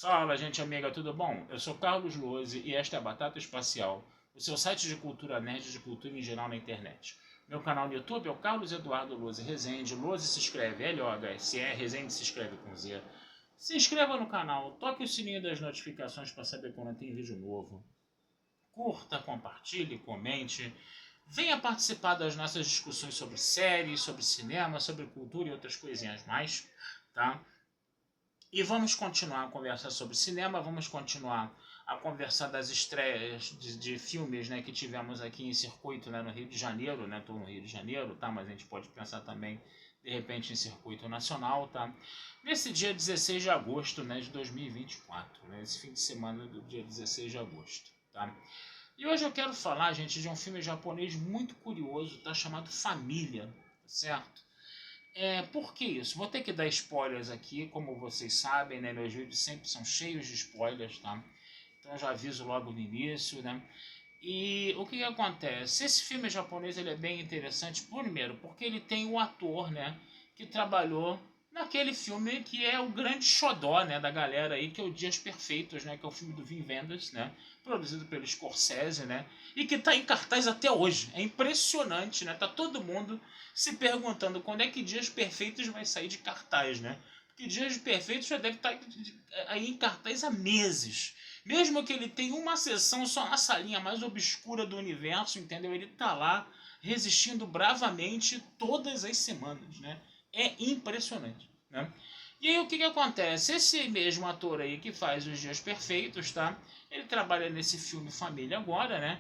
Fala, gente amiga, tudo bom? Eu sou Carlos Lose e esta é a Batata Espacial, o seu site de cultura nerd e de cultura em geral na internet. Meu canal no YouTube é o Carlos Eduardo Lose Rezende. Lose se escreve L-O-H-S-E, Rezende se escreve com Z. Se inscreva no canal, toque o sininho das notificações para saber quando tem vídeo novo. Curta, compartilhe, comente. Venha participar das nossas discussões sobre séries, sobre cinema, sobre cultura e outras coisinhas mais, tá? E vamos continuar a conversar sobre cinema, vamos continuar a conversar das estreias de filmes, né, que tivemos aqui em circuito, né, no Rio de Janeiro, né? Estou no Rio de Janeiro, tá? Mas a gente pode pensar também, de repente, em circuito nacional, tá? Nesse dia 16 de agosto, né, de 2024, né, esse fim de semana do dia 16 de agosto, tá? E hoje eu quero falar, gente, de um filme japonês muito curioso, tá? Chamado Família, tá certo? Por que isso? Vou ter que dar spoilers aqui, como vocês sabem, né? Meus vídeos sempre são cheios de spoilers, tá? Então eu já aviso logo no início, né? E o que, que acontece? Esse filme japonês ele é bem interessante, primeiro, porque ele tem o ator, né? Que trabalhou naquele filme que é o grande xodó, né? Da galera aí, que é o Dias Perfeitos, né? Que é o filme do Wim Wenders, né? Produzido pelo Scorsese, né? E que está em cartaz até hoje. É impressionante, né? Tá todo mundo se perguntando quando é que Dias Perfeitos vai sair de cartaz, né? Porque Dias Perfeitos já deve estar aí em cartaz há meses. Mesmo que ele tenha uma sessão só na salinha mais obscura do universo, entendeu? Ele tá lá resistindo bravamente todas as semanas, né? É impressionante, né? E aí o que que acontece? Esse mesmo ator aí que faz os Dias Perfeitos, tá? Ele trabalha nesse filme Família agora, né?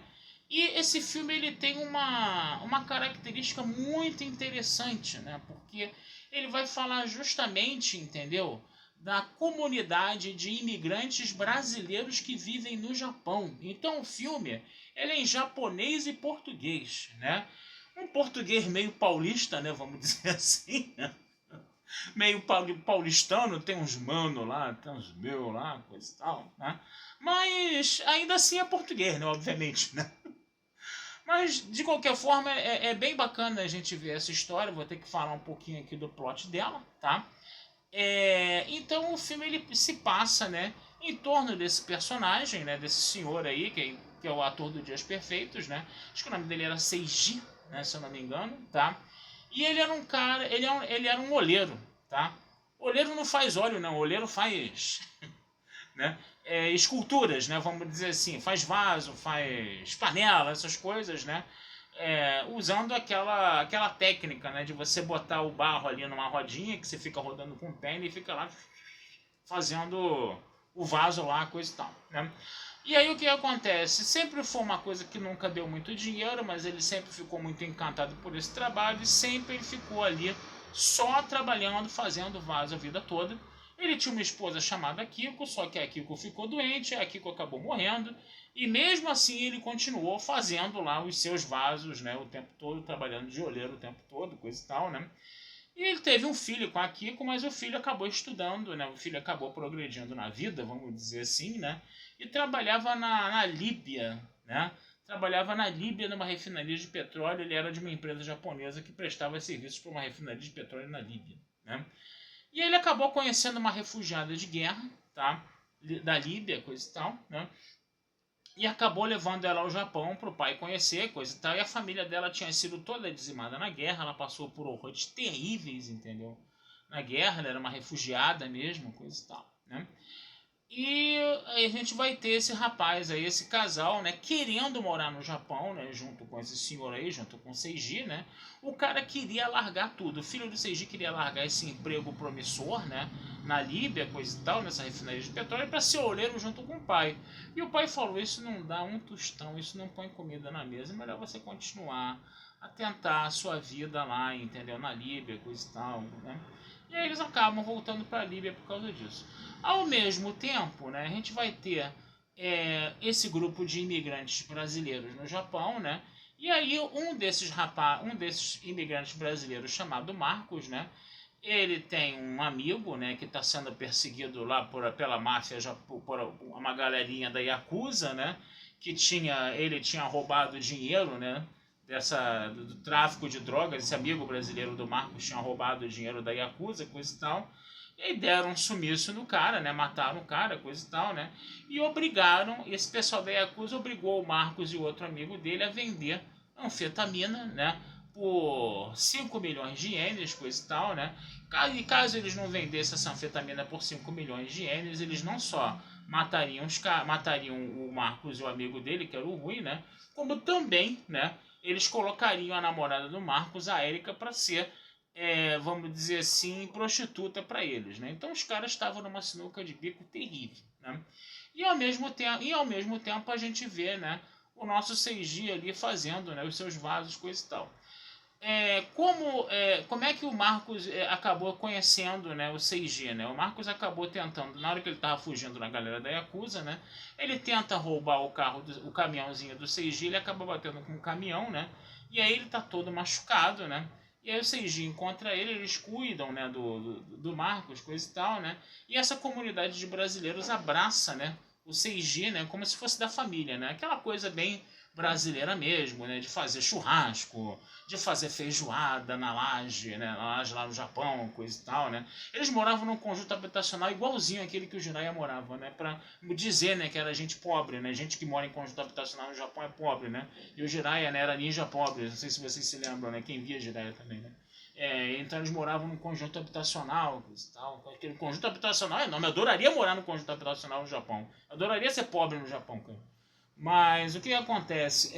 E esse filme ele tem uma característica muito interessante, né? Porque ele vai falar justamente, entendeu? Da comunidade de imigrantes brasileiros que vivem no Japão. Então o filme ele é em japonês e português, né? Um português meio paulista, né? Vamos dizer assim, né? Meio paulistano, tem uns mano lá, tem uns meu lá, coisa e tal, né? Mas ainda assim é português, né? Obviamente, né? Mas, de qualquer forma, é bem bacana a gente ver essa história. Vou ter que falar um pouquinho aqui do plot dela, tá? Então, o filme ele se passa, né, em torno desse personagem, né, desse senhor aí, que é o ator do Dias Perfeitos, né? Acho que o nome dele era Seiji, né, se eu não me engano, tá? E ele era um cara, ele era um oleiro, tá? Oleiro não faz óleo, não. Oleiro faz né? Esculturas, né? Vamos dizer assim, faz vaso, faz panela, essas coisas, né? Usando aquela técnica, né? De você botar o barro ali numa rodinha que você fica rodando com o pé e fica lá fazendo o vaso lá, coisa e tal, né? E aí o que acontece? Sempre foi uma coisa que nunca deu muito dinheiro, mas ele sempre ficou muito encantado por esse trabalho e sempre ele ficou ali só trabalhando, fazendo vaso a vida toda. Ele tinha uma esposa chamada Kiko, só que a Kiko ficou doente, a Kiko acabou morrendo, e mesmo assim ele continuou fazendo lá os seus vasos, né, o tempo todo, trabalhando de olheiro o tempo todo, coisa e tal, né. E ele teve um filho com a Kiko, mas o filho acabou estudando, né, o filho acabou progredindo na vida, vamos dizer assim, né, e trabalhava na Líbia, né, trabalhava na Líbia numa refinaria de petróleo, ele era de uma empresa japonesa que prestava serviços para uma refinaria de petróleo na Líbia, né. E ele acabou conhecendo uma refugiada de guerra, tá? Da Líbia, coisa e tal, né? E acabou levando ela ao Japão para o pai conhecer, coisa e tal. E a família dela tinha sido toda dizimada na guerra, ela passou por horrores terríveis, entendeu? Na guerra, ela era uma refugiada mesmo, coisa e tal, né? E aí a gente vai ter esse rapaz aí, esse casal, né, querendo morar no Japão, né, junto com esse senhor aí, junto com o Seiji, né. O cara queria largar tudo. O filho do Seiji queria largar esse emprego promissor, né, na Líbia, coisa e tal, nessa refinaria de petróleo, para ser oleiro junto com o pai. E o pai falou: isso não dá um tostão, isso não põe comida na mesa, é melhor você continuar a tentar a sua vida lá, entendeu, na Líbia, coisa e tal, né. E aí eles acabam voltando para a Líbia por causa disso. Ao mesmo tempo, né, a gente vai ter esse grupo de imigrantes brasileiros no Japão, né? E aí um desses imigrantes brasileiros chamado Marcos, né? Ele tem um amigo, né, que está sendo perseguido lá pela máfia, por uma galerinha da Yakuza, né? Ele tinha roubado dinheiro, né? Do tráfico de drogas. Esse amigo brasileiro do Marcos tinha roubado o dinheiro da Yakuza, coisa e tal. E deram um sumiço no cara, né? Mataram o cara, coisa e tal, né? E obrigaram, esse pessoal da Yakuza obrigou o Marcos e o outro amigo dele a vender anfetamina, né? Por 5 milhões de ienes, coisa e tal, né? E caso eles não vendessem essa anfetamina por 5 milhões de ienes, eles não só matariam o Marcos e o amigo dele, que era o Rui, né? Como também, né? Eles colocariam a namorada do Marcos, a Érica, para ser, vamos dizer assim, prostituta para eles, né? Então os caras estavam numa sinuca de bico terrível, né? E ao mesmo tempo a gente vê, né, o nosso Seiji ali fazendo, né, os seus vasos, coisa e tal. Como é que o Marcos acabou conhecendo, né, o Seiji, né? O Marcos acabou tentando, na hora que ele estava fugindo da galera da Yakuza, né? Ele tenta roubar o caminhãozinho do Seiji, ele acaba batendo com o caminhão, né? E aí ele tá todo machucado, né? E aí o Seiji encontra ele, eles cuidam, né, do Marcos, coisa e tal, né? E essa comunidade de brasileiros abraça, né, o Seiji, né, como se fosse da família, né? Aquela coisa bem brasileira mesmo, né? De fazer churrasco, de fazer feijoada na laje, né? Na laje lá no Japão, coisa e tal, né? Eles moravam num conjunto habitacional igualzinho àquele que o Jiraiya morava, né? Pra dizer, né, que era gente pobre, né? Gente que mora em conjunto habitacional no Japão é pobre, né? E o Jiraiya, né, era ninja pobre, não sei se vocês se lembram, né? Quem via Jiraiya também, né? Então eles moravam num conjunto habitacional, coisa e tal. Aquele conjunto habitacional é enorme. Eu adoraria morar num conjunto habitacional no Japão. Eu adoraria ser pobre no Japão, cara. Mas o que acontece?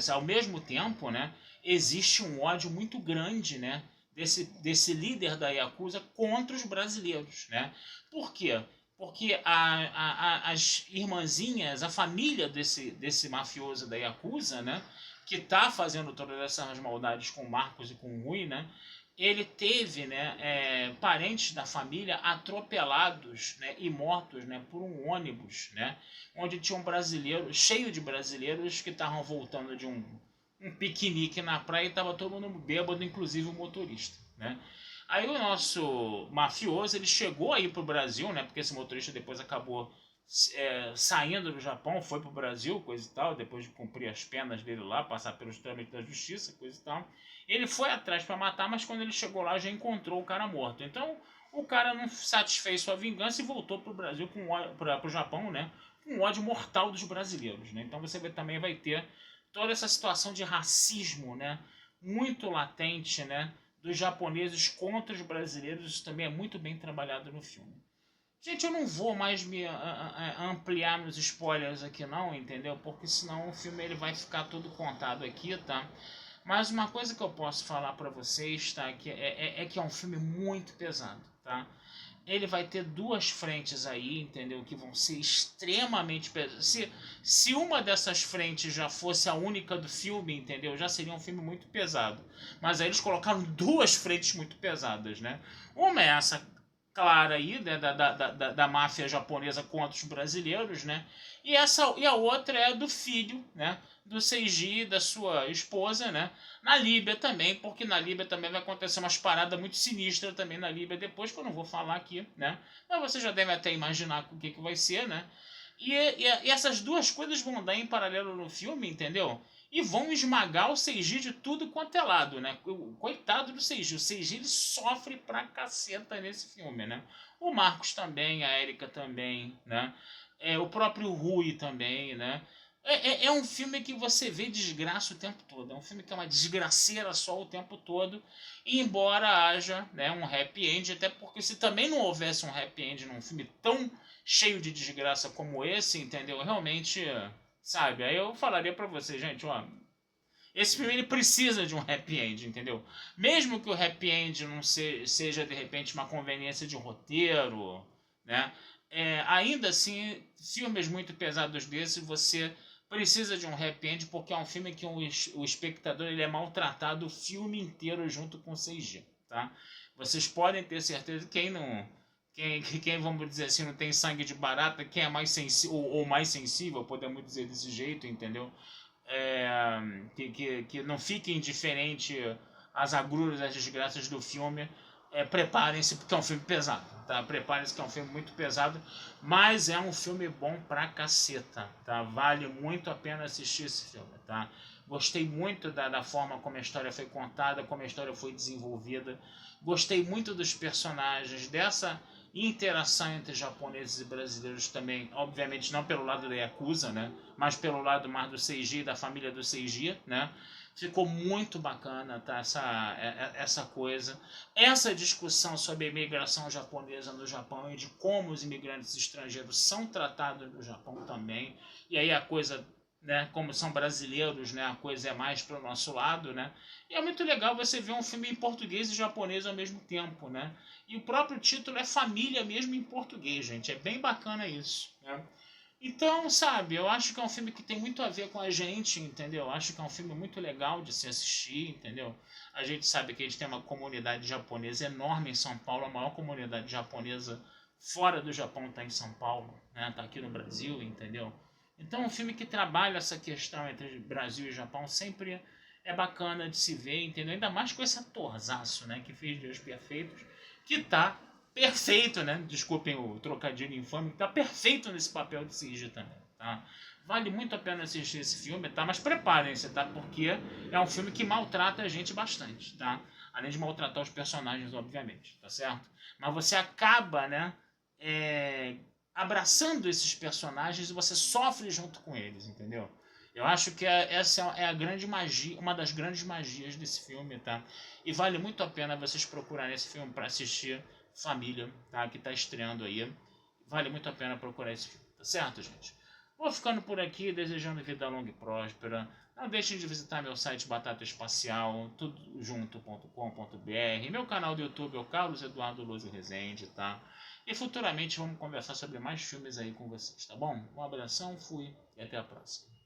Ao mesmo tempo, né, existe um ódio muito grande, né, desse líder da Yakuza contra os brasileiros, né? Por quê? Porque as irmãzinhas, a família desse mafioso da Yakuza, né, que está fazendo todas essas maldades com o Marcos e com o Rui, né, ele teve, né, parentes da família atropelados, né, e mortos, né, por um ônibus, né, onde tinha um brasileiro, cheio de brasileiros que estavam voltando de um piquenique na praia e estava todo mundo bêbado, inclusive o motorista, né. Aí o nosso mafioso, ele chegou aí pro Brasil, né, porque esse motorista depois acabou saindo do Japão, foi pro Brasil, coisa e tal, depois de cumprir as penas dele lá, passar pelos trâmites da justiça, coisa e tal. Ele foi atrás para matar, mas quando ele chegou lá já encontrou o cara morto. Então o cara não satisfez sua vingança e voltou pro Brasil, pro Japão, né, com ódio mortal dos brasileiros, né. Então você também vai ter toda essa situação de racismo, né, muito latente, né, dos japoneses contra os brasileiros. Isso também é muito bem trabalhado no filme. Gente, eu não vou mais me ampliar nos spoilers aqui não, entendeu? Porque senão o filme ele vai ficar todo contado aqui, tá? Mas uma coisa que eu posso falar pra vocês, tá? Que é um filme muito pesado, tá? Ele vai ter duas frentes aí, entendeu? Que vão ser extremamente pesadas. Se uma dessas frentes já fosse a única do filme, entendeu? Já seria um filme muito pesado. Mas aí eles colocaram duas frentes muito pesadas, né? Uma é essa clara aí, né, da máfia japonesa contra os brasileiros, né? E a outra é do filho, né, do Seiji, da sua esposa, né, na Líbia também, porque na Líbia também vai acontecer umas paradas muito sinistras também na Líbia depois, que eu não vou falar aqui, né? Mas você já deve até imaginar o que vai ser, né? E essas duas coisas vão dar em paralelo no filme, entendeu? E vão esmagar o Seiji de tudo quanto é lado, né? Coitado do Seiji. O Seiji ele sofre pra caceta nesse filme, né? O Marcos também, a Érica também, né? O próprio Rui também, né? É um filme que você vê desgraça o tempo todo. É um filme que é uma desgraceira só o tempo todo. E embora haja, né, um happy end, até porque se também não houvesse um happy end num filme tão cheio de desgraça como esse, entendeu? Realmente, sabe? Aí eu falaria pra você, gente, ó, esse filme ele precisa de um happy end, entendeu? Mesmo que o happy end não seja de repente uma conveniência de roteiro, né? Ainda assim, filmes muito pesados desses, você precisa de um happy end, porque é um filme que o espectador ele é maltratado o filme inteiro junto com o CG, tá? Vocês podem ter certeza que quem, vamos dizer assim, não tem sangue de barata, quem é mais sensível, ou mais sensível, podemos dizer desse jeito, entendeu? Que não fique indiferente às agruras, às desgraças do filme. Preparem-se, porque é um filme pesado, tá? Preparem-se que é um filme muito pesado, mas é um filme bom pra caceta, tá? Vale muito a pena assistir esse filme, tá? Gostei muito da forma como a história foi contada, como a história foi desenvolvida. Gostei muito dos personagens, dessa interação entre japoneses e brasileiros também, obviamente não pelo lado da Yakuza, né, mas pelo lado mais do Seiji, da família do Seiji, né. Ficou muito bacana, tá, essa coisa. Essa discussão sobre a imigração japonesa no Japão e de como os imigrantes estrangeiros são tratados no Japão também. E aí a coisa, né, como são brasileiros, né, a coisa é mais para o nosso lado, né? E é muito legal você ver um filme em português e japonês ao mesmo tempo, né? E o próprio título é Família mesmo em português, gente. É bem bacana isso, né? Então, sabe, eu acho que é um filme que tem muito a ver com a gente, entendeu? Eu acho que é um filme muito legal de se assistir, entendeu? A gente sabe que a gente tem uma comunidade japonesa enorme em São Paulo, a maior comunidade japonesa fora do Japão está em São Paulo, né? Tá aqui no Brasil, entendeu? Então, um filme que trabalha essa questão entre Brasil e Japão sempre é bacana de se ver, entendeu? Ainda mais com esse atorzaço, né, que fez Deus Perfeitos, que tá perfeito, né? Desculpem o trocadilho infame, tá perfeito nesse papel de Shinji também, tá? Vale muito a pena assistir esse filme, tá? Mas preparem-se, tá? Porque é um filme que maltrata a gente bastante, tá? Além de maltratar os personagens, obviamente, tá certo? Mas você acaba, né, abraçando esses personagens e você sofre junto com eles, entendeu? Eu acho que essa é a grande magia, uma das grandes magias desse filme, tá? E vale muito a pena vocês procurarem esse filme para assistir, Família, tá? Que tá estreando aí. Vale muito a pena procurar esse filme, tá certo, gente? Vou ficando por aqui, desejando vida longa e próspera. Não deixem de visitar meu site Batata Espacial, tudojunto.com.br. Meu canal do YouTube é o Carlos Eduardo Luz Rezende, tá? E futuramente vamos conversar sobre mais filmes aí com vocês, tá bom? Um abração, fui e até a próxima.